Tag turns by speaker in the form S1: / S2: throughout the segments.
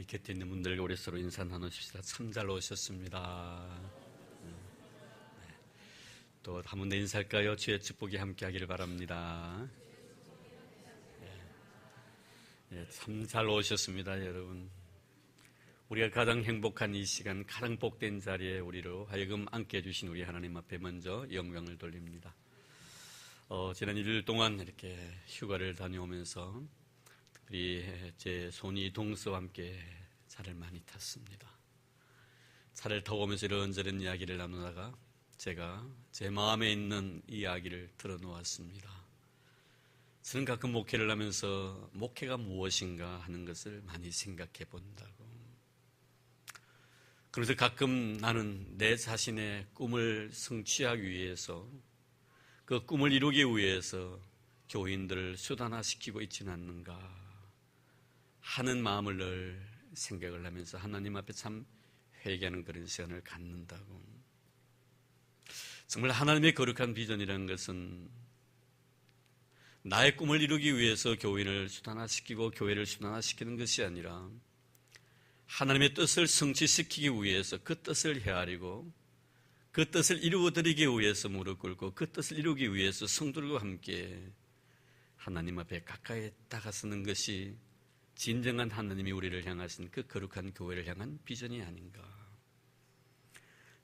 S1: 곁에 있는 분들과 우리 서로 인사 나누십시다. 참 잘 오셨습니다. 또 한 번 더 인사할까요? 주의 축복이 함께 하기를 바랍니다. 참 잘 오셨습니다, 여러분. 우리가 가장 행복한 이 시간, 가장 복된 자리에 우리로 하여금 앉게 해주신 우리 하나님 앞에 먼저 영광을 돌립니다. 지난 일일 동안 이렇게 휴가를 다녀오면서 특별히 제 손이 동서와 함께 차를 많이 탔습니다. 차를 타고 오면서 이런저런 이야기를 나누다가 제가 제 마음에 있는 이야기를 털어놓았습니다. 저는 가끔 목회를 하면서 목회가 무엇인가 하는 것을 많이 생각해 본다고. 그래서 가끔 나는 내 자신의 꿈을 성취하기 위해서, 그 꿈을 이루기 위해서 교인들을 수단화시키고 있지는 않는가 하는 마음을 늘 생각을 하면서 하나님 앞에 참 회개하는 그런 시간을 갖는다고. 정말 하나님의 거룩한 비전이라는 것은 나의 꿈을 이루기 위해서 교인을 수단화시키고 교회를 수단화시키는 것이 아니라 하나님의 뜻을 성취시키기 위해서 그 뜻을 헤아리고 그 뜻을 이루어드리기 위해서 무릎 꿇고 그 뜻을 이루기 위해서 성도들과 함께 하나님 앞에 가까이 다가서는 것이 진정한 하나님이 우리를 향하신 그 거룩한 교회를 향한 비전이 아닌가.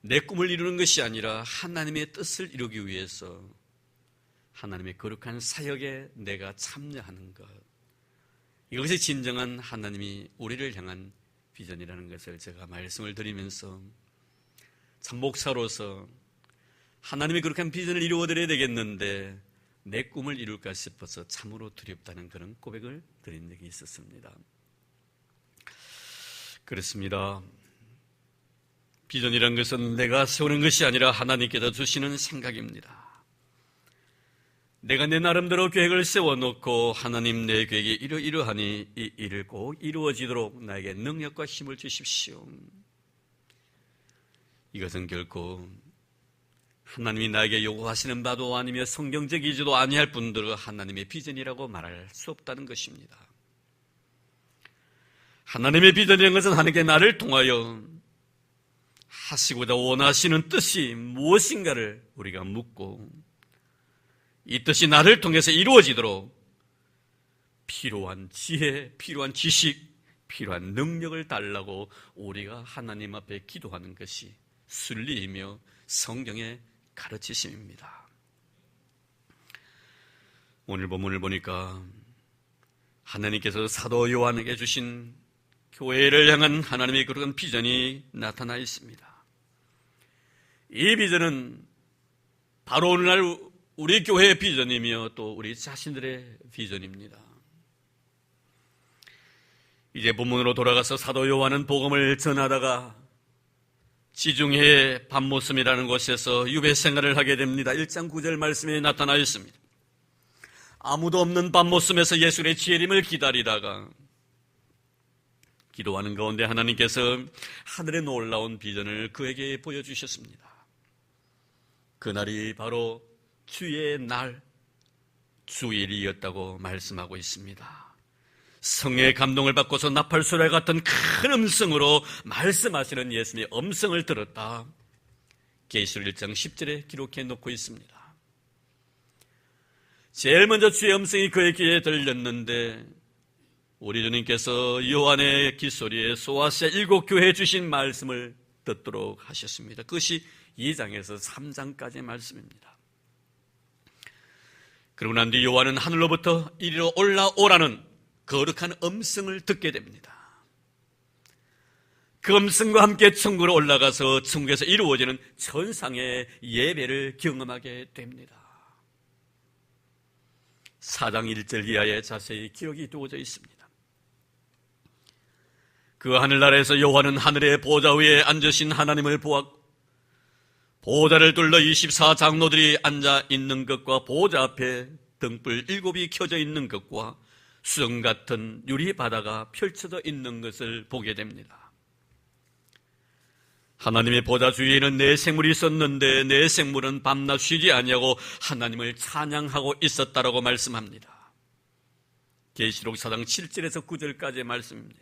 S1: 내 꿈을 이루는 것이 아니라 하나님의 뜻을 이루기 위해서 하나님의 거룩한 사역에 내가 참여하는 것, 이것이 진정한 하나님이 우리를 향한 비전이라는 것을 제가 말씀을 드리면서 참 목사로서 하나님의 거룩한 비전을 이루어드려야 되겠는데 내 꿈을 이룰까 싶어서 참으로 두렵다는 그런 고백을 드린 적이 있었습니다. 그렇습니다. 비전이란 것은 내가 세우는 것이 아니라 하나님께서 주시는 생각입니다. 내가 내 나름대로 계획을 세워놓고 하나님 내 계획이 이러이러하니 이 일을 꼭 이루어지도록 나에게 능력과 힘을 주십시오. 이것은 결코 하나님이 나에게 요구하시는 바도 아니며 성경적이지도 아니할 뿐더러 하나님의 비전이라고 말할 수 없다는 것입니다. 하나님의 비전이라는 것은 하나님께 나를 통하여 하시고자 원하시는 뜻이 무엇인가를 우리가 묻고 이 뜻이 나를 통해서 이루어지도록 필요한 지혜, 필요한 지식, 필요한 능력을 달라고 우리가 하나님 앞에 기도하는 것이 순리이며 성경의 가르치심입니다. 오늘 본문을 보니까 하나님께서 사도 요한에게 주신 교회를 향한 하나님의 그런 비전이 나타나 있습니다. 이 비전은 바로 오늘날 우리 교회의 비전이며 또 우리 자신들의 비전입니다. 이제 본문으로 돌아가서 사도 요한은 복음을 전하다가 지중해 밤모섬이라는 곳에서 유배 생활을 하게 됩니다. 1장 9절 말씀에 나타나 있습니다. 아무도 없는 밤모섬에서 예수의 재림을 기다리다가 기도하는 가운데 하나님께서 하늘의 놀라운 비전을 그에게 보여주셨습니다. 그날이 바로 주의 날, 주일이었다고 말씀하고 있습니다. 성의 감동을 받고서 나팔소리 같은 큰 음성으로 말씀하시는 예수님의 음성을 들었다. 계시록 1장 10절에 기록해 놓고 있습니다. 제일 먼저 주의 음성이 그의 귀에 들렸는데 우리 주님께서 요한의 귓소리에 소아시아 7교회에 주신 말씀을 듣도록 하셨습니다. 그것이 2장에서 3장까지의 말씀입니다. 그러고 난 뒤 요한은 하늘로부터 이리로 올라오라는 거룩한 음성을 듣게 됩니다. 그 음성과 함께 천국으로 올라가서 천국에서 이루어지는 천상의 예배를 경험하게 됩니다. 4장 1절 이하에 자세히 기록이 두어져 있습니다. 그 하늘나라에서 요한은 하늘의 보좌 위에 앉으신 하나님을 보았고 보좌를 둘러 24장로들이 앉아 있는 것과 보좌 앞에 등불 7이 켜져 있는 것과 수정 같은 유리 바다가 펼쳐져 있는 것을 보게 됩니다. 하나님의 보좌 주위에는 네 생물이 있었는데 네 생물은 밤낮 쉬지 아니하고 하나님을 찬양하고 있었다라고 말씀합니다. 계시록 4장 7절에서 9절까지의 말씀입니다.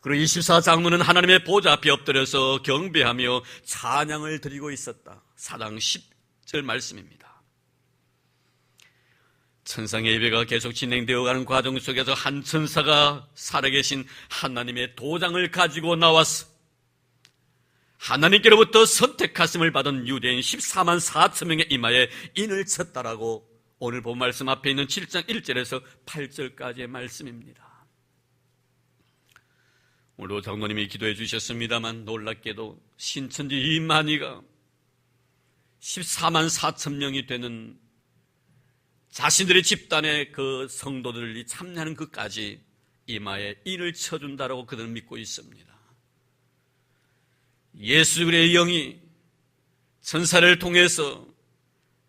S1: 그리고 24장로는 하나님의 보좌 앞에 엎드려서 경배하며 찬양을 드리고 있었다. 4장 10절 말씀입니다. 천상의 예배가 계속 진행되어가는 과정 속에서 한 천사가 살아계신 하나님의 도장을 가지고 나왔어. 하나님께로부터 선택하심을 받은 유대인 14만 4천 명의 이마에 인을 쳤다라고 오늘 본 말씀 앞에 있는 7장 1절에서 8절까지의 말씀입니다. 오늘도 장로님이 기도해 주셨습니다만 놀랍게도 신천지 이만희가 14만 4천 명이 되는 자신들의 집단의 그 성도들이 참여하는 것까지 이마에 인을 쳐준다라고 그들은 믿고 있습니다. 예수 그리스도의 영이 천사를 통해서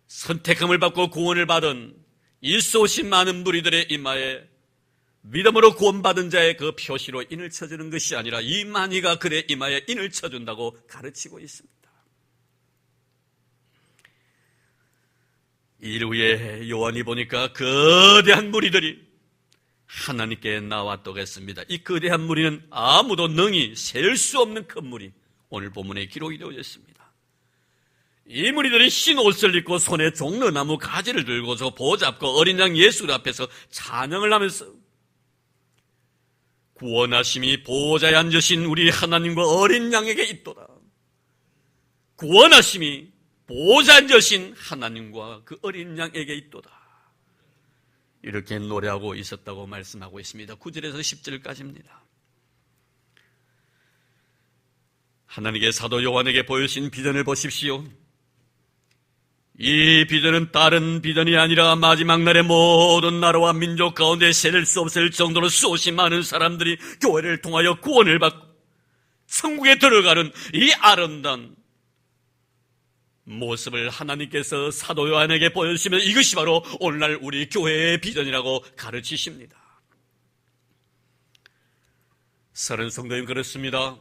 S1: 선택함을 받고 구원을 받은 이 쏘신 많은 무리들의 이마에 믿음으로 구원받은 자의 그 표시로 인을 쳐주는 것이 아니라 이만희가 그의 이마에 인을 쳐준다고 가르치고 있습니다. 일 후에 요한이 보니까 거대한 무리들이 하나님께 나왔더겠습니다. 이 거대한 무리는 아무도 능히 셀 수 없는 큰 무리, 오늘 본문에 기록이 되어 있습니다. 이 무리들이 흰 옷을 입고 손에 종려나무 가지를 들고서 보잡고 어린 양 예수 앞에서 찬양을 하면서 구원하심이 보좌에 앉으신 우리 하나님과 어린 양에게 있도다. 구원하심이 보좌에 앉으신 하나님과 그 어린 양에게 있도다. 이렇게 노래하고 있었다고 말씀하고 있습니다. 9절에서 10절까지입니다. 하나님께 사도 요한에게 보여주신 비전을 보십시오. 이 비전은 다른 비전이 아니라 마지막 날의 모든 나라와 민족 가운데 셀 수 없을 정도로 수없이 많은 사람들이 교회를 통하여 구원을 받고 천국에 들어가는 이 아름다운 모습을 하나님께서 사도 요한에게 보여주시면 이것이 바로 오늘날 우리 교회의 비전이라고 가르치십니다. 사랑하는 성도님, 그렇습니다.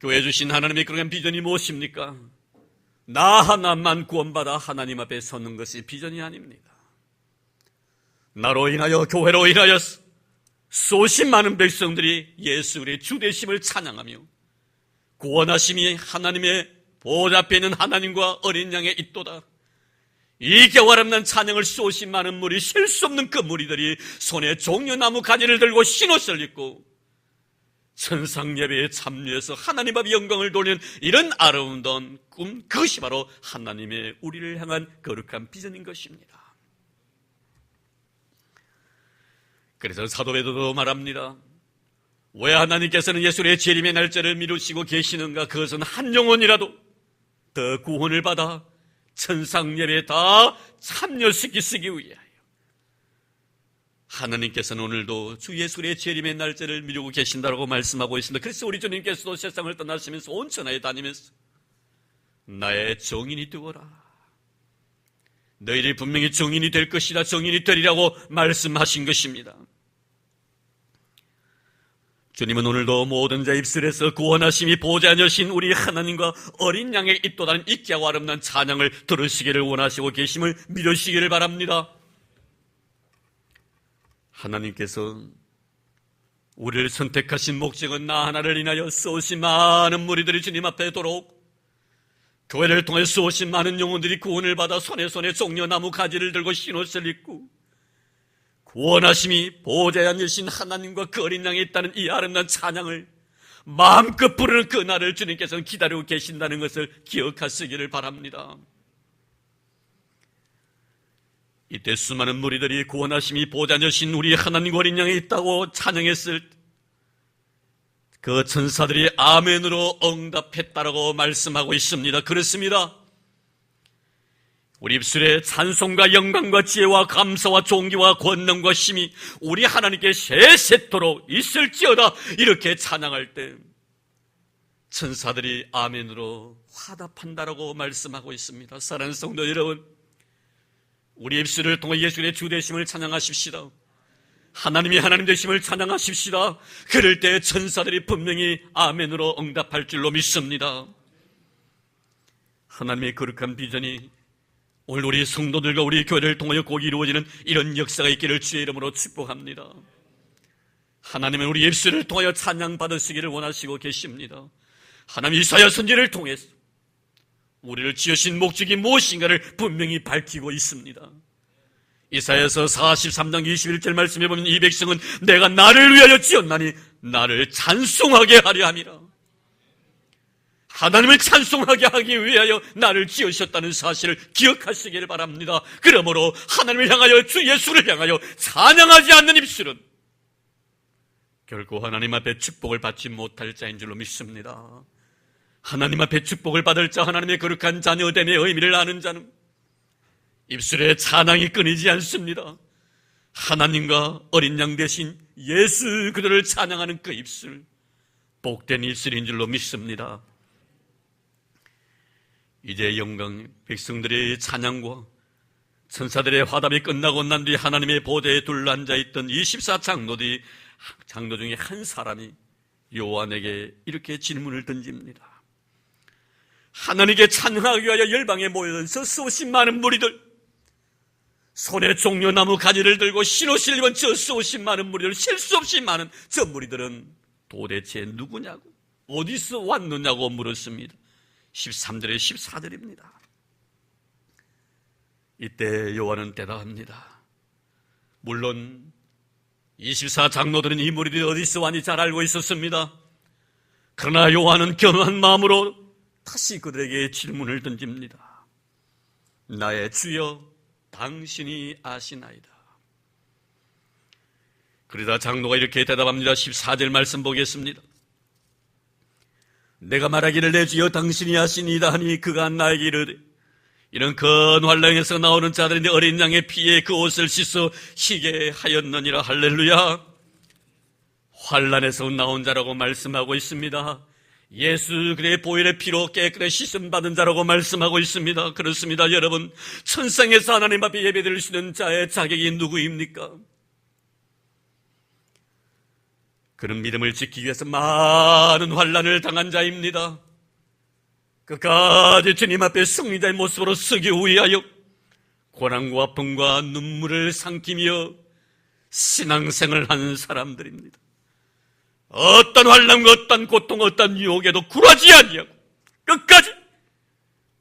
S1: 교회 주신 하나님의 그런 비전이 무엇입니까? 나 하나만 구원받아 하나님 앞에 서는 것이 비전이 아닙니다. 나로 인하여 교회로 인하여 수십 많은 백성들이 예수 그리스도의 주되심을 찬양하며 구원하심이 하나님의 보좌 앞에 있는 하나님과 어린 양에 있도다. 이 겨와름난 찬양을 수십 많은 무리, 셀 수 없는 그 무리들이 손에 종려나무 가지를 들고 흰옷을 입고 천상 예배에 참여해서 하나님 앞에 영광을 돌리는 이런 아름다운 꿈, 그것이 바로 하나님의 우리를 향한 거룩한 비전인 것입니다. 그래서 사도 베드로도 말합니다. 왜 하나님께서는 예수의 재림의 날짜를 미루시고 계시는가? 그것은 한 영혼이라도 더 구원을 받아 천상 예배에 다 참여시키시기 위하여 하나님께서는 오늘도 주 예수의 재림의 날짜를 미루고 계신다고 말씀하고 있습니다. 그래서 우리 주님께서도 세상을 떠나시면서 온 천하에 다니면서 나의 정인이 되어라. 너희들이 분명히 정인이 될 것이다, 정인이 되리라고 말씀하신 것입니다. 주님은 오늘도 모든 자 입술에서 구원하심이 보좌에 앉으신 우리 하나님과 어린 양에 있도다는 익기하고 아름다운 찬양을 들으시기를 원하시고 계심을 믿으시기를 바랍니다. 하나님께서 우리를 선택하신 목적은 나 하나를 인하여 수없이 많은 무리들이 주님 앞에 도록 교회를 통해 수없이 많은 영혼들이 구원을 받아 손에 종려나무 가지를 들고 흰옷을 입고 구원하심이 보좌에 앉으신 하나님과 그 어린 양에 있다는 이 아름다운 찬양을 마음껏 부르는 그 날을 주님께서는 기다리고 계신다는 것을 기억하시기를 바랍니다. 이때 수많은 무리들이 구원하심이 보좌에 앉으신 우리 하나님과 어린 양에 있다고 찬양했을 때 그 천사들이 아멘으로 응답했다라고 말씀하고 있습니다. 그렇습니다. 우리 입술에 찬송과 영광과 지혜와 감사와 존귀와 권능과 힘이 우리 하나님께 세세토록 있을지어다 이렇게 찬양할 때 천사들이 아멘으로 화답한다라고 말씀하고 있습니다. 사랑하는 성도 여러분, 우리 입술을 통해 예수의 주되심을 찬양하십시다. 하나님이 하나님 되심을 찬양하십시다. 그럴 때 천사들이 분명히 아멘으로 응답할 줄로 믿습니다. 하나님의 거룩한 비전이 오늘 우리 성도들과 우리 교회를 통하여 꼭 이루어지는 이런 역사가 있기를 주의 이름으로 축복합니다. 하나님은 우리 입술을 통하여 찬양 받으시기를 원하시고 계십니다. 하나님 이사야 선지자를 통해서 우리를 지으신 목적이 무엇인가를 분명히 밝히고 있습니다. 이사야서 43장 21절 말씀에 보면 이 백성은 내가 나를 위하여 지었나니 나를 찬송하게 하려 함이라. 하나님을 찬송하게 하기 위하여 나를 지으셨다는 사실을 기억하시기를 바랍니다. 그러므로 하나님을 향하여 주 예수를 향하여 찬양하지 않는 입술은 결코 하나님 앞에 축복을 받지 못할 자인 줄로 믿습니다. 하나님 앞에 축복을 받을 자, 하나님의 거룩한 자녀됨의 의미를 아는 자는 입술에 찬양이 끊이지 않습니다. 하나님과 어린 양 대신 예수 그들을 찬양하는 그 입술, 복된 입술인 줄로 믿습니다. 이제 영광 백성들의 찬양과 천사들의 화답이 끝나고 난 뒤 하나님의 보좌에 둘러앉아 있던 24장로들이 장로 중에 한 사람이 요한에게 이렇게 질문을 던집니다. 하나님께 찬양하기 위하여 열방에 모여든 저 수없이 많은 무리들, 손에 종려나무 가지를 들고 신옷을 입은 저 수없이 많은 무리들, 셀 수 없이 많은 저 무리들은 도대체 누구냐고, 어디서 왔느냐고 물었습니다. 13절에 14절입니다. 이때 요한은 대답합니다. 물론 24장로들은 이 무리들이 어디서 왔는지 잘 알고 있었습니다. 그러나 요한은 겸한 마음으로 다시 그들에게 질문을 던집니다. 나의 주여, 당신이 아시나이다. 그러다 장로가 이렇게 대답합니다. 14절 말씀 보겠습니다. 내가 말하기를 내 주여 당신이 아시니이다 하니 그가 나에게 이르되 이런 큰 환란에서 나오는 자들인데 어린 양의 피에 그 옷을 씻어 희게 하였느니라. 할렐루야. 환란에서 나온 자라고 말씀하고 있습니다. 예수 그의 보혈의 피로 깨끗이 씻음 받은 자라고 말씀하고 있습니다. 그렇습니다. 여러분, 천상에서 하나님 앞에 예배드릴 수 있는 자의 자격이 누구입니까? 그런 믿음을 지키기 위해서 많은 환란을 당한 자입니다. 끝까지 주님 앞에 승리자의 모습으로 서기 위하여 고난과 아픔과 눈물을 삼키며 신앙생활을 하는 사람들입니다. 어떤 환난과 어떤 고통, 어떤 유혹에도 굴하지 아니하고 끝까지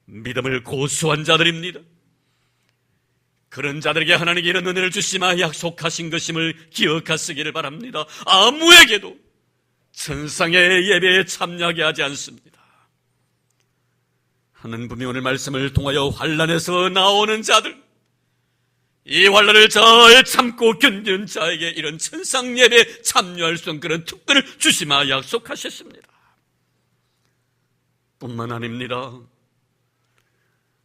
S1: 믿음을 고수한 자들입니다. 그런 자들에게 하나님께 이런 은혜를 주시마 약속하신 것임을 기억하시기를 바랍니다. 아무에게도 천상의 예배에 참여하게 하지 않습니다. 하나님 분명히 오늘 말씀을 통하여 환난에서 나오는 자들, 이 환난을 잘 참고 견디는 자에게 이런 천상 예배에 참여할 수 있는 그런 특권을 주시마 약속하셨습니다. 뿐만 아닙니다.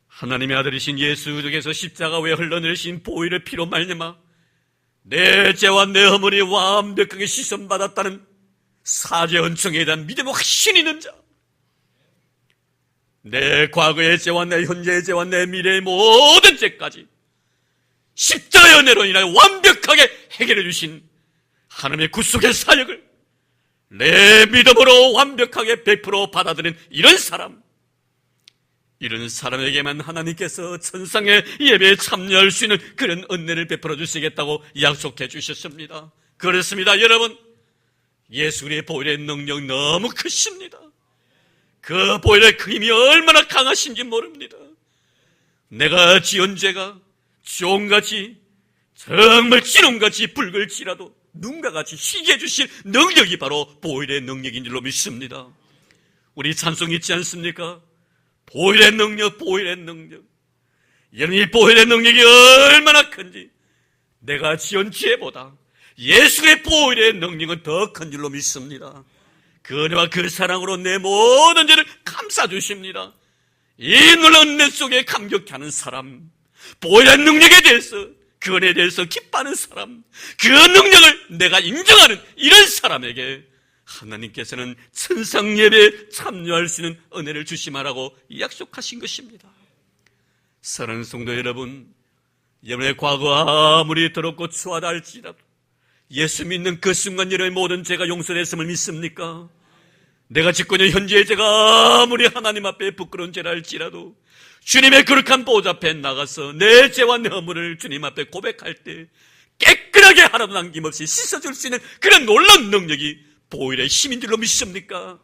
S1: 하나님의 아들이신 예수 중에서 십자가에 흘러내리신 보혈의 피로 말미암아 내 죄와 내 허물이 완벽하게 씻음받았다는 사죄 은총에 대한 믿음의 확신이 있는 자, 내 과거의 죄와 내 현재의 죄와 내 미래의 모든 죄까지 십자가의 은혜로 인하여 완벽하게 해결해 주신 하나님의 구속의 사역을 내 믿음으로 완벽하게 100% 받아들인 이런 사람에게만 하나님께서 천상의 예배에 참여할 수 있는 그런 은혜를 베풀어 주시겠다고 약속해 주셨습니다. 그렇습니다. 여러분, 예수의 보혈의 능력 너무 크십니다. 그 보혈의 그 힘이 얼마나 강하신지 모릅니다. 내가 지은 죄가 종같이 정말 지름같이 붉을지라도 눈과 같이 희게 해주실 능력이 바로 보혈의 능력인 줄로 믿습니다. 우리 찬송 있지 않습니까? 보혈의 능력, 보혈의 능력. 여러분, 이 보혈의 능력이 얼마나 큰지 내가 지은 죄보다 예수의 보혈의 능력은 더 큰 줄로 믿습니다. 그 은혜와 그 사랑으로 내 모든 죄를 감싸주십니다. 이 놀라운 은혜 속에 감격하는 사람, 보혈의 능력에 대해서, 그 은혜에 대해서 기뻐하는 사람, 그 능력을 내가 인정하는 이런 사람에게 하나님께서는 천상 예배에 참여할 수 있는 은혜를 주시마라고 약속하신 것입니다. 사랑하는 성도 여러분, 여러분의 과거 아무리 더럽고 추하다 할지라도 예수 믿는 그 순간 여러분의 모든 죄가 용서됐음을 믿습니까? 내가 짓고 있는 현재의 죄가 아무리 하나님 앞에 부끄러운 죄라 할지라도 주님의 거룩한 보좌 앞에 나가서 내 죄와 내 허물을 주님 앞에 고백할 때 깨끗하게 하나도 남김없이 씻어줄 수 있는 그런 놀라운 능력이 보혈의 힘인 줄로 믿습니까?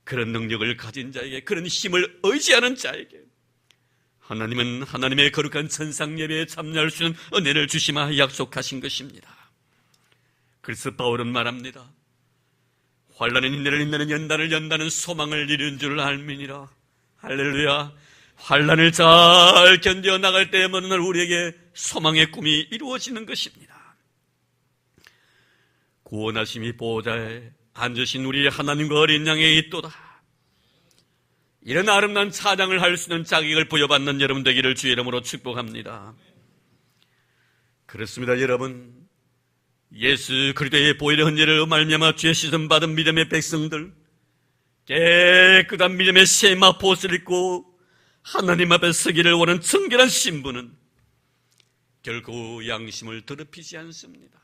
S1: 그런 능력을 가진 자에게, 그런 힘을 의지하는 자에게 하나님은 하나님의 거룩한 천상 예배에 참여할 수 있는 은혜를 주시마 약속하신 것입니다. 그래서 바울은 말합니다. 환난의 인내를 인내는 연단을 연단은 소망을 이룬 줄 알미니라. 할렐루야. 환난을 잘 견뎌 나갈 때에 어느 날 우리에게 소망의 꿈이 이루어지는 것입니다. 구원하심이 보호자에 앉으신 우리 하나님과 어린 양에 있도다. 이런 아름다운 찬양을 할 수 있는 자격을 부여받는 여러분 되기를 주의 이름으로 축복합니다. 그렇습니다. 여러분, 예수 그리스도의 보혈의 헌제를 말미암아 죄 씻음 받은 믿음의 백성들, 깨끗한 믿음의 세마포옷을 입고 하나님 앞에 서기를 원하는 청결한 신부는 결코 양심을 더럽히지 않습니다.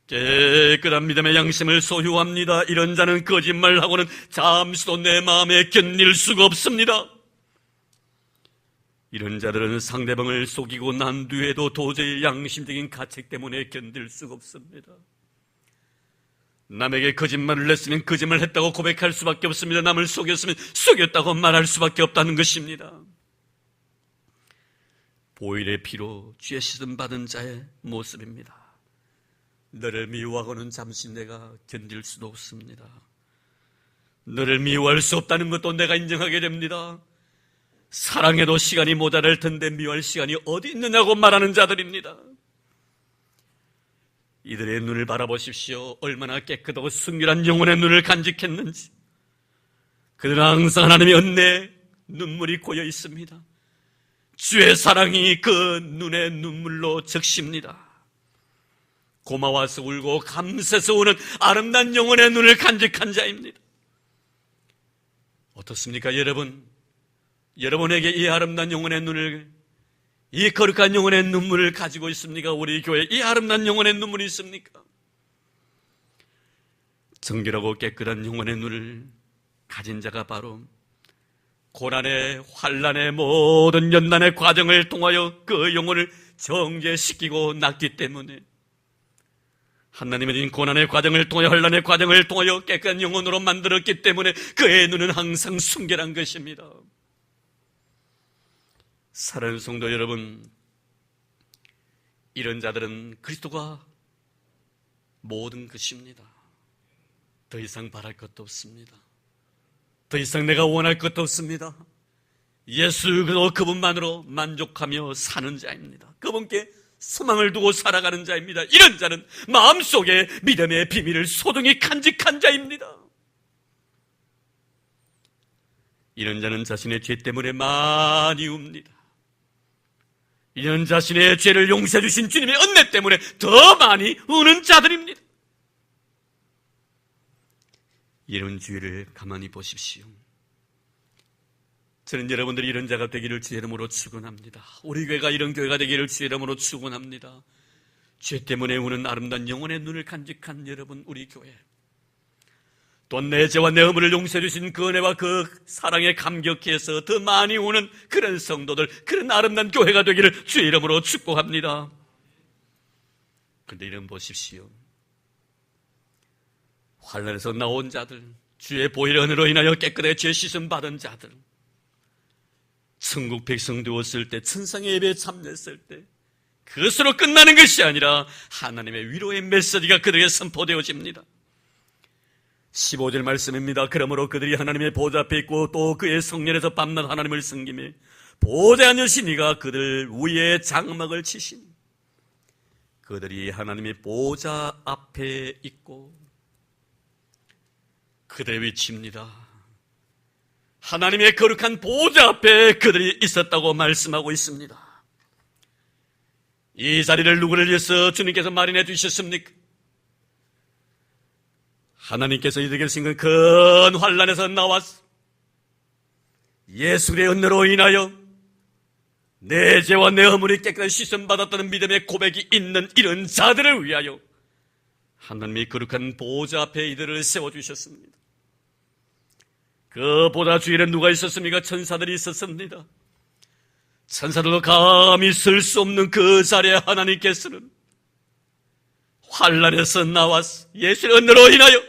S1: 깨끗한 믿음의 양심을 소유합니다. 이런 자는 거짓말하고는 잠시도 내 마음에 견딜 수가 없습니다. 이런 자들은 상대방을 속이고 난 뒤에도 도저히 양심적인 가책 때문에 견딜 수가 없습니다. 남에게 거짓말을 했으면 거짓말을 했다고 고백할 수밖에 없습니다. 남을 속였으면 속였다고 말할 수밖에 없다는 것입니다. 보혈의 피로 죄 씻음 받은 자의 모습입니다. 너를 미워하고는 잠시 내가 견딜 수도 없습니다. 너를 미워할 수 없다는 것도 내가 인정하게 됩니다. 사랑해도 시간이 모자랄 텐데 미워할 시간이 어디 있느냐고 말하는 자들입니다. 이들의 눈을 바라보십시오. 얼마나 깨끗하고 순결한 영혼의 눈을 간직했는지. 그들은 항상 하나님의 은혜, 눈물이 고여 있습니다. 주의 사랑이 그 눈에 눈물로 적십니다. 고마워서 울고 감사해서 우는 아름다운 영혼의 눈을 간직한 자입니다. 어떻습니까, 여러분? 여러분에게 이 아름다운 영혼의 눈을, 이 거룩한 영혼의 눈물을 가지고 있습니까? 우리 교회에 이 아름다운 영혼의 눈물이 있습니까? 정결하고 깨끗한 영혼의 눈을 가진 자가 바로 고난의 환난의 모든 연단의 과정을 통하여 그 영혼을 정죄시키고 낫기 때문에, 하나님은 고난의 과정을 통하여 환난의 과정을 통하여 깨끗한 영혼으로 만들었기 때문에 그의 눈은 항상 순결한 것입니다. 사랑하는 성도 여러분, 이런 자들은 그리스도가 모든 것입니다. 더 이상 바랄 것도 없습니다. 더 이상 내가 원할 것도 없습니다. 예수 그리스도 그분만으로 만족하며 사는 자입니다. 그분께 소망을 두고 살아가는 자입니다. 이런 자는 마음속에 믿음의 비밀을 소중히 간직한 자입니다. 이런 자는 자신의 죄 때문에 많이 웁니다. 이런 자신의 죄를 용서해 주신 주님의 은혜 때문에 더 많이 우는 자들입니다. 이런 주의를 가만히 보십시오. 저는 여러분들이 이런 자가 되기를 주의 이름으로 축원합니다. 우리 교회가 이런 교회가 되기를 주의 이름으로 축원합니다. 죄 때문에 우는 아름다운 영혼의 눈을 간직한 여러분, 우리 교회, 또 내 죄와 내 허물을 용서해 주신 그 은혜와 그 사랑에 감격해서 더 많이 우는 그런 성도들, 그런 아름다운 교회가 되기를 주의 이름으로 축복합니다. 그런데 이런 보십시오. 환난에서 나온 자들, 주의 보혈의 은혜로 인하여 깨끗하게 죄 씻음 받은 자들, 천국 백성 되었을 때, 천상의 예배에 참여했을 때 그것으로 끝나는 것이 아니라 하나님의 위로의 메시지가 그들에게 선포되어집니다. 15절 말씀입니다. 그러므로 그들이 하나님의 보좌 앞에 있고 또 그의 성전에서 밤낮 하나님을 섬기며 보좌에 앉으신 이가 그들 위에 장막을 치시니, 그들이 하나님의 보좌 앞에 있고 그들의 위치입니다. 하나님의 거룩한 보좌 앞에 그들이 있었다고 말씀하고 있습니다. 이 자리를 누구를 위해서 주님께서 마련해 주셨습니까? 하나님께서 이들에게 주신 큰 환난에서 나와서 예수의 은혜로 인하여 내 죄와 내 허물이 깨끗이 씻음받았다는 믿음의 고백이 있는 이런 자들을 위하여 하나님의 거룩한 보좌 앞에 이들을 세워주셨습니다. 그 보좌 주위에는 누가 있었습니까? 천사들이 있었습니다. 천사들도 감히 쓸 수 없는 그 자리에 하나님께서는 환난에서 나와서 예수의 은혜로 인하여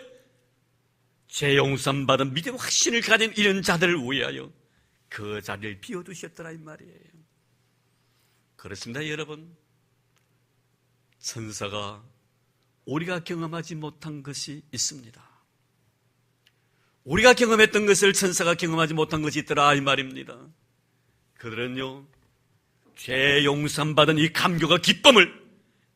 S1: 죄 용서 받은 믿음의 확신을 가진 이런 자들을 위하여 그 자리를 비워두셨더라 이 말이에요. 그렇습니다 여러분. 천사가 우리가 경험하지 못한 것이 있습니다. 우리가 경험했던 것을 천사가 경험하지 못한 것이 있더라 이 말입니다. 그들은요, 죄 용서받은 이 감격과 기쁨을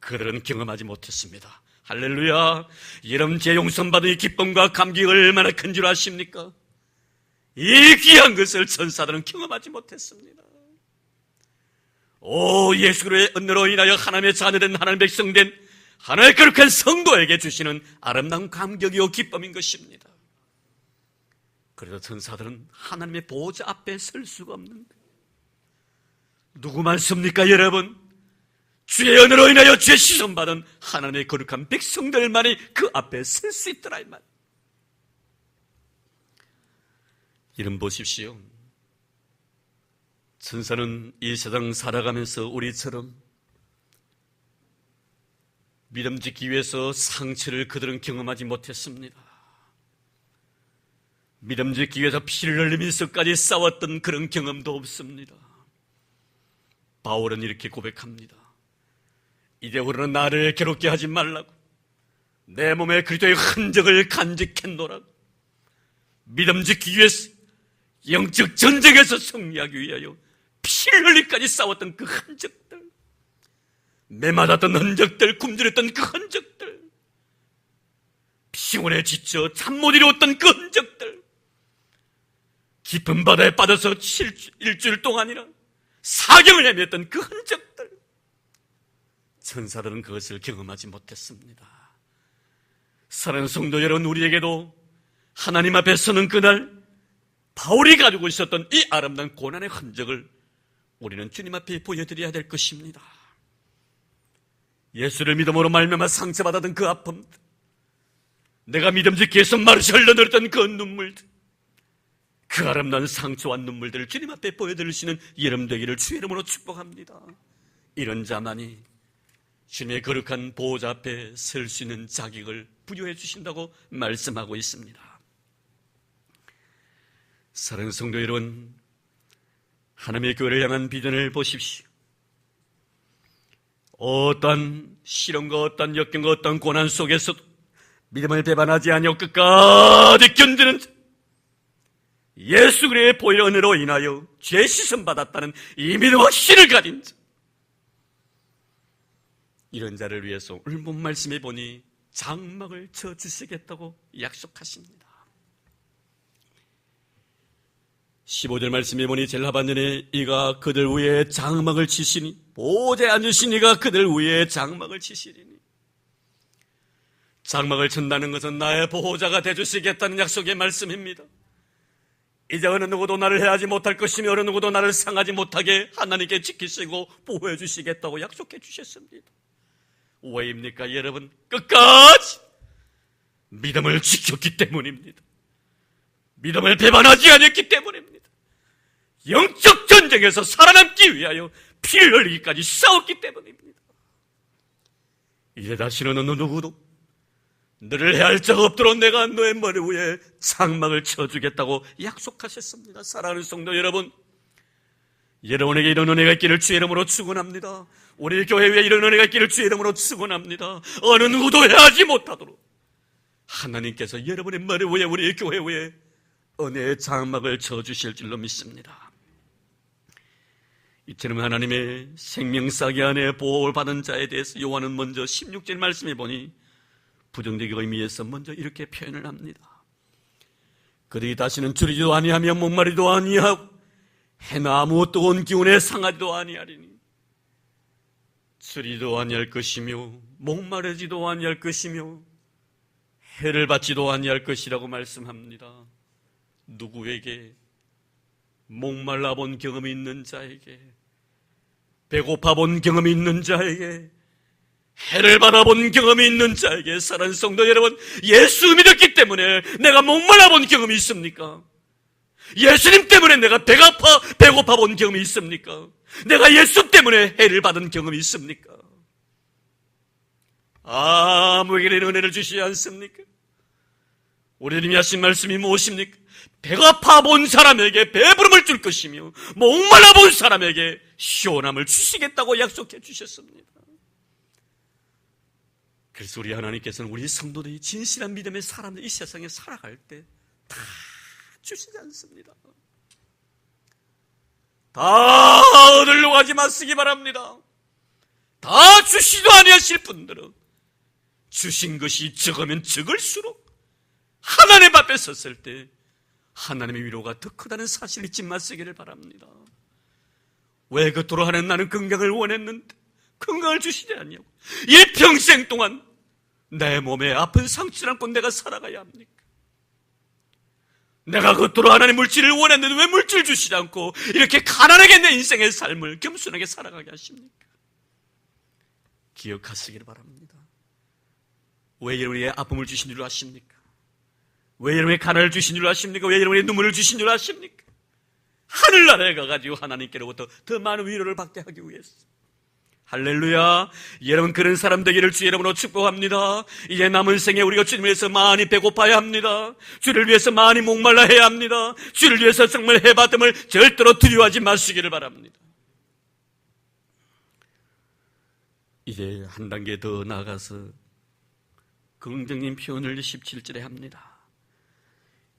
S1: 그들은 경험하지 못했습니다. 할렐루야. 여러분, 죄 용서받은 이 기쁨과 감격이 얼마나 큰 줄 아십니까? 이 귀한 것을 천사들은 경험하지 못했습니다. 오, 예수 그리스도의 은혜로 인하여 하나님의 자녀된 하나님의 백성된 하나님의 거룩한 성도에게 주시는 아름다운 감격이요 기쁨인 것입니다. 그래서 천사들은 하나님의 보호자 앞에 설 수가 없는데 누구만 섭니까 여러분? 주의 은혜로 인하여 죄 씻음받은 하나님의 거룩한 백성들만이 그 앞에 설 수 있더라 이 말. 이름 보십시오. 천사는 이 세상 살아가면서 우리처럼 믿음 짓기 위해서 상처를 그들은 경험하지 못했습니다. 믿음 짓기 위해서 피를 흘리면서까지 싸웠던 그런 경험도 없습니다. 바울은 이렇게 고백합니다. 이제부터는 나를 괴롭게 하지 말라고, 내 몸에 그리스도의 흔적을 간직했노라고. 믿음 짓기 위해서 영적 전쟁에서 승리하기 위하여 피를 흘리까지 싸웠던 그 흔적들, 매맞았던 흔적들, 굶주렸던 그 흔적들, 피곤에 지쳐 잠 못 이루었던 그 흔적들, 깊은 바다에 빠져서 일주일 동안이나 사경을 헤맸던 그 흔적들, 천사들은 그것을 경험하지 못했습니다. 사랑하는 성도 여러분, 우리에게도 하나님 앞에 서는 그날 바울이 가지고 있었던 이 아름다운 고난의 흔적을 우리는 주님 앞에 보여드려야 될 것입니다. 예수를 믿음으로 말미암아 상처받았던 그 아픔, 내가 믿음직히 해서 마르시 흘러내렸던 그 눈물들, 그 아름다운 상처와 눈물들을 주님 앞에 보여드릴 수 있는 여러분 되기를 주의 이름으로 축복합니다. 이런 자만이 주님의 거룩한 보호자 앞에 설 수 있는 자격을 부여해 주신다고 말씀하고 있습니다. 사랑하는 성도 여러분, 하나님의 교회를 향한 비전을 보십시오. 어떠한 시련과 어떠한 역경과 어떠한 고난 속에서도 믿음을 배반하지 아니하고 끝까지 견디는 자, 예수 그리스도의 보혈 은혜로 인하여 죄 씻음 받았다는 이 믿음의 확신을 가진 자, 이런 자를 위해서 오늘 본 말씀에 보니 장막을 쳐주시겠다고 약속하십니다. 15절 말씀에 보니 젤라반전에 이가 그들 위에 장막을 치시니, 보호자에 앉으신 이가 그들 위에 장막을 치시리니. 장막을 친다는 것은 나의 보호자가 되주시겠다는 약속의 말씀입니다. 이제 어느 누구도 나를 해하지 못할 것이며 어느 누구도 나를 상하지 못하게 하나님께 지키시고 보호해 주시겠다고 약속해 주셨습니다. 왜입니까 여러분? 끝까지 믿음을 지켰기 때문입니다. 믿음을 배반하지 않았기 때문입니다. 영적 전쟁에서 살아남기 위하여 피를 흘리기까지 싸웠기 때문입니다. 이제 다시는 어느 누구도 너를 해할 자가 없도록 내가 너의 머리 위에 장막을 쳐주겠다고 약속하셨습니다. 사랑하는 성도 여러분, 여러분에게 이런 은혜가 있기를 주의 이름으로 축원합니다. 우리 교회 위에 이런 은혜가 있기를 주의 이름으로 축원합니다. 어느 누구도 해하지 못하도록 하나님께서 여러분의 머리 위에, 우리 교회 위에 은혜의 장막을 쳐주실 줄로 믿습니다. 이처럼 하나님의 생명사기 안에 보호를 받은 자에 대해서 요한은 먼저 16절 말씀에 보니 부정적인 의미에서 먼저 이렇게 표현을 합니다. 그들이 다시는 줄이지도 아니하며 목마르지도 아니하고 해나 아무 뜨거운 기운에 상하지도 아니하리니, 줄이지도 아니할 것이며 목마르지도 아니할 것이며 해를 받지도 아니할 것이라고 말씀합니다. 누구에게? 목말라 본 경험이 있는 자에게, 배고파 본 경험이 있는 자에게, 해를 받아본 경험이 있는 자에게. 사랑하는 성도 여러분, 예수 믿었기 때문에 내가 목말라 본 경험이 있습니까? 예수님 때문에 내가 배고파 본 경험이 있습니까? 내가 예수 때문에 해를 받은 경험이 있습니까? 아무에게나 은혜를 주시지 않습니까? 우리 주님이 하신 말씀이 무엇입니까? 배가 파본 사람에게 배부름을 줄 것이며 목말라 본 사람에게 시원함을 주시겠다고 약속해 주셨습니다. 그래서 우리 하나님께서는 우리 성도들이 진실한 믿음의 사람들 이 세상에 살아갈 때 다 주시지 않습니다. 다 얻으려고 하지 마시기 바랍니다. 다 주시도 아니하실 분들은 주신 것이 적으면 적을수록 하나님 앞에 섰을 때 하나님의 위로가 더 크다는 사실을 잊지 마시기를 바랍니다. 왜 그토록 하는 나는 건강을 원했는데 건강을 주시지 않냐고. 일평생 동안 내 몸에 아픈 상처를 안고 내가 살아가야 합니까? 내가 그토록 하나님 물질을 원했는데 왜 물질 주시지 않고 이렇게 가난하게 내 인생의 삶을 겸손하게 살아가게 하십니까? 기억하시기를 바랍니다. 왜 여러분에게 아픔을 주신 줄 아십니까? 왜 여러분에게 가난을 주신 줄 아십니까? 왜 여러분에게 눈물을 주신 줄 아십니까? 하늘나라에 가가지고 하나님께로부터 더 많은 위로를 받게 하기 위해서. 할렐루야. 여러분 그런 사람 되기를 주의 이름으로 축복합니다. 이제 남은 생에 우리가 주님을 위해서 많이 배고파야 합니다. 주를 위해서 많이 목말라 해야 합니다. 주를 위해서 정말 해받음을 절대로 두려워하지 마시기를 바랍니다. 이제 한 단계 더 나아가서 긍정적인 표현을 17절에 합니다.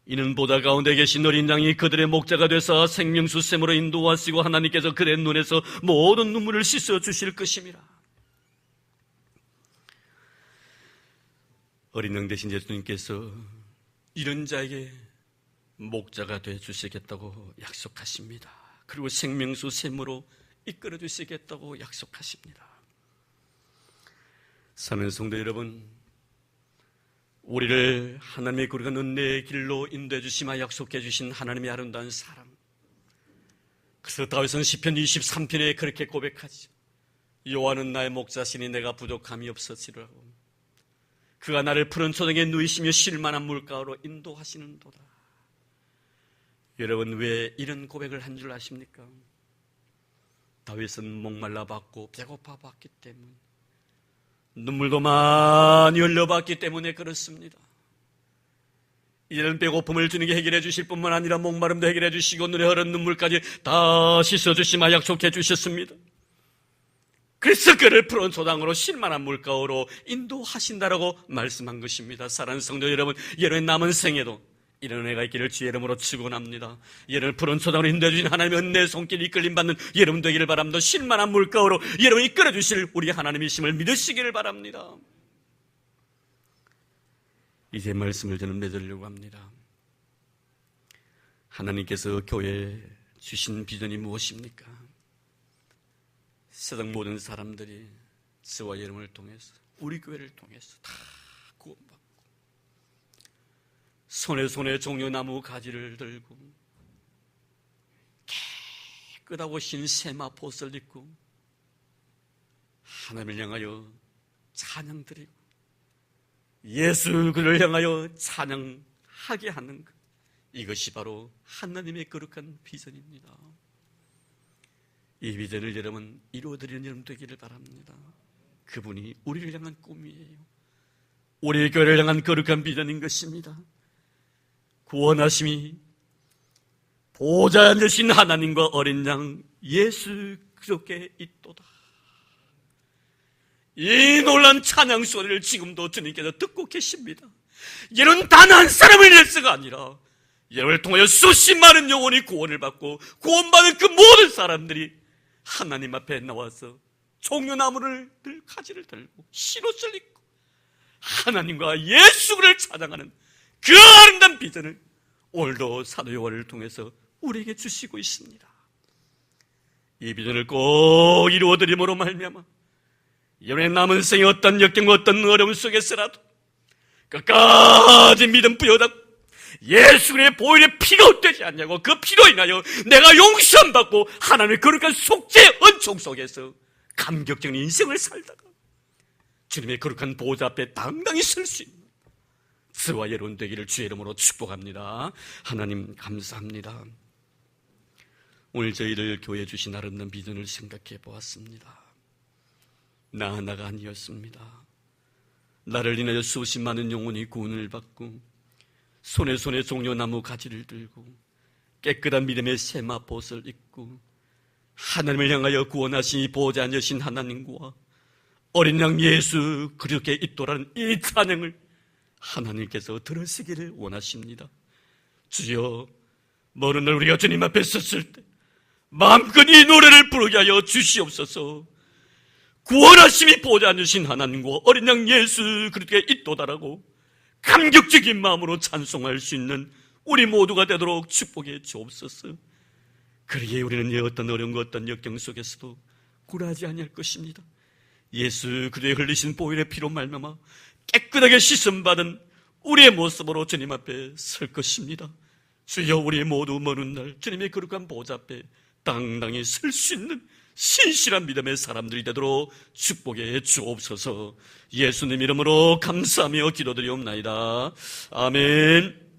S1: 이는 보다 가운데 계신 어린 양이 그들의 목자가 되사 생명수 샘으로 인도하시고 하나님께서 그들의 눈에서 모든 눈물을 씻어 주실 것임이라. 어린 양 되신 예수님께서 이런 자에게 목자가 돼 주시겠다고 약속하십니다. 그리고 생명수 샘으로 이끌어 주시겠다고 약속하십니다. 사는 성도 여러분, 우리를 하나님의 거룩한 은혜의 길로 인도해 주시며 약속해 주신 하나님의 아름다운 사랑. 그래서 다윗은 시편 23편에 그렇게 고백하죠. 여호와는 나의 목자시니 내가 부족함이 없으시라고. 그가 나를 푸른 초등에 누이시며 쉴만한 물가로 인도하시는도다. 여러분 왜 이런 고백을 한 줄 아십니까? 다윗은 목말라 봤고 배고파 봤기 때문에, 눈물도 많이 흘려봤기 때문에 그렇습니다. 이제는 배고픔을 주님께 해결해 주실 뿐만 아니라 목마름도 해결해 주시고 눈에 흐른 눈물까지 다 씻어주시마 약속해 주셨습니다. 그래서 그를 푸른 초당으로 쉴만한 물가로 인도하신다라고 말씀한 것입니다. 사랑하는 성도 여러분, 여러분의 남은 생에도 이런 은혜가 있기를 주의 이름으로 축원합니다. 여러분을 푸른 초당으로 인도해 주신 하나님의 은혜의 손길 이끌림 받는 여러분 되기를 바랍니다. 쉴만한 물가로 여러분이 이끌어 주실 우리 하나님이심을 믿으시기를 바랍니다. 이제 말씀을 저는 맺으려고 합니다. 하나님께서 교회에 주신 비전이 무엇입니까? 세상 모든 사람들이 저와 여러분을 통해서, 우리 교회를 통해서 다 구원받고 손에 종려나무 가지를 들고 깨끗하고 흰 세마포옷을 입고 하나님을 향하여 찬양드리고 예수 그를 향하여 찬양하게 하는 것, 이것이 바로 하나님의 거룩한 비전입니다. 이 비전을 여러분 이루어드리는 여러분 되기를 바랍니다. 그분이 우리를 향한 꿈이에요. 우리 교회를 향한 거룩한 비전인 것입니다. 구원하심이 보좌에 앉으신 하나님과 어린 양 예수 그리스도께 있도다. 이 놀란 찬양 소리를 지금도 주님께서 듣고 계십니다. 여러분 단 한 사람을 위해서가 아니라 여러분을 통하여 수십 많은 영혼이 구원을 받고 구원받은 그 모든 사람들이 하나님 앞에 나와서 종려나무를 들 가지를 들고 흰옷을 입고 하나님과 예수를 찬양하는 그 아름다운 비전을 오늘도 사도 요한을 통해서 우리에게 주시고 있습니다. 이 비전을 꼭 이루어드림으로 말미암아 여러분의 남은 생에 어떤 역경과 어떤 어려움 속에서라도 끝까지 믿음 부여잡고 예수 그리스도의 보혈의 피가 헛되지 않냐고, 그 피로 인하여 내가 용서받고 하나님의 거룩한 속죄의 은총 속에서 감격적인 인생을 살다가 주님의 거룩한 보좌 앞에 당당히 설 수 있는 저와 여러분 되기를 주의 이름으로 축복합니다. 하나님 감사합니다. 오늘 저희를 교회에 주신 아름다운 비전을 생각해 보았습니다. 나 하나가 아니었습니다. 나를 인하여 수십 많은 영혼이 구원을 받고 손에 종려나무 가지를 들고 깨끗한 믿음의 세마포옷을 입고 하나님을 향하여 구원하신 이 보호자 여신 하나님과 어린 양 예수 그렇게 있도라는 이 찬양을 하나님께서 들으시기를 원하십니다. 주여, 먼 날 우리가 주님 앞에 섰을 때 마음껏 이 노래를 부르게 하여 주시옵소서. 구원하심이 보호자 되신 하나님과 어린 양 예수 그렇게 있도다라고 감격적인 마음으로 찬송할 수 있는 우리 모두가 되도록 축복해 주옵소서. 그러기에 우리는 어떤 어려운 것 어떤 역경 속에서도 굴하지 아니할 것입니다. 예수 그리스도의 흘리신 보혈의 피로 말미암아 깨끗하게 씻음받은 우리의 모습으로 주님 앞에 설 것입니다. 주여, 우리 모두 먼 날 주님의 거룩한 보좌 앞에 당당히 설 수 있는 신실한 믿음의 사람들이 되도록 축복해 주옵소서. 예수님 이름으로 감사하며 기도드리옵나이다. 아멘.